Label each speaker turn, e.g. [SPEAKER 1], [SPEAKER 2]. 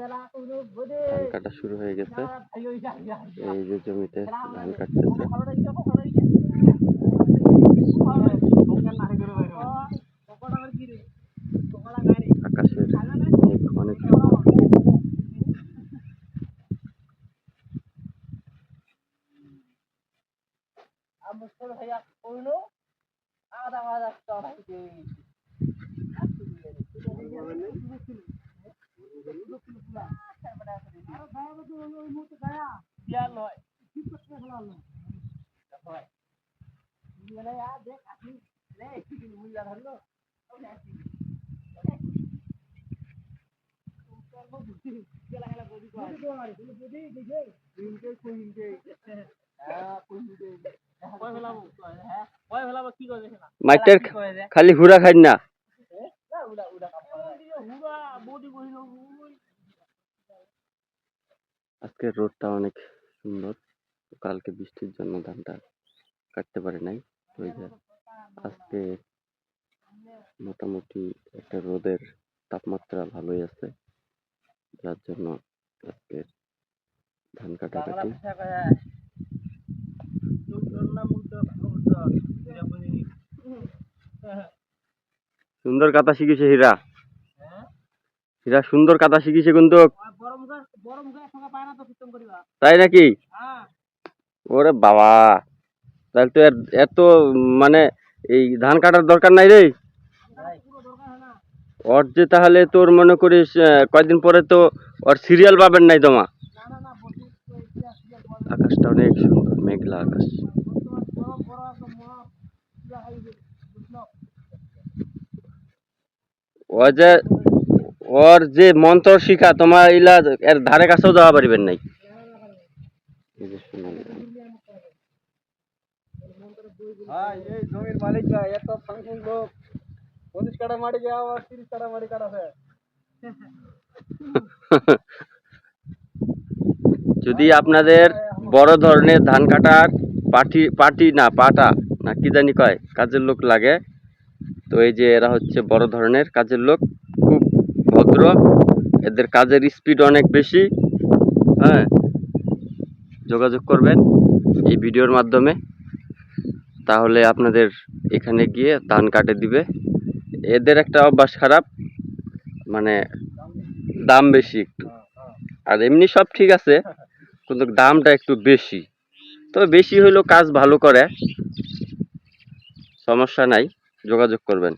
[SPEAKER 1] ধান কাটা শুরু হয়ে গেছে। এই যে জমিতে ধান কাটতেছে। আকাশের মেঘ অনেক সুন্দর। মাইটের খালি হুড়া খাই না। আজকের রোদটা অনেক সুন্দর। কালকে বৃষ্টির জন্য ধানটা কাটতে পারে নাই। ওই যে আজকে মোটামুটি একটা রোদের তাপমাত্রা ভালোই আছে, যার জন্য আজকে ধান কাটাকাটি। সুন্দর কাটা শিখেছে হীরা। হীরা সুন্দর কাটা শিখেছে কিন্তু। তাই নাকি? ওরে বাবা, তাহলে তো এত মানে এই ধান কাটার দরকার নাই রে। ওর যে তাহলে তোর মনে করিস কয়েকদিন পরে তো ওর সিরিয়াল পাবেন নাই তোমা। আকাশটা অনেক সুন্দর, মেঘলা আকাশ। ওর যে মন্ত্র শিখা তোমার ইলা এর ধারে কাছেও যাওয়া পারিবেন নাই।
[SPEAKER 2] এই জমির মালিক ভাই এত ফাংশন লোক 25 কাটা মাটি কে আবার 30 কাটা মাটি কাটাছে।
[SPEAKER 1] যদি আপনাদের বড় ধরনের ধান কাটার পাটি না পাটা না কি জানি কয় কাজের লোক লাগে, তো এই যে এরা হচ্ছে বড় ধরনের কাজের লোক, খুব ভদ্র, এদের কাজের স্পিড অনেক বেশি। হ্যাঁ, যোগাযোগ করবেন এই ভিডিওর মাধ্যমে, তাহলে আপনাদের এখানে গিয়ে ধান কাটে দিবে। এদের একটা অভ্যাস খারাপ, মানে দাম বেশি একটু। আর এমনি সব ঠিক আছে, কিন্তু দামটা একটু বেশি। তবে বেশি হইলেও কাজ ভালো করে, সমস্যা নাই, যোগাযোগ করবেন।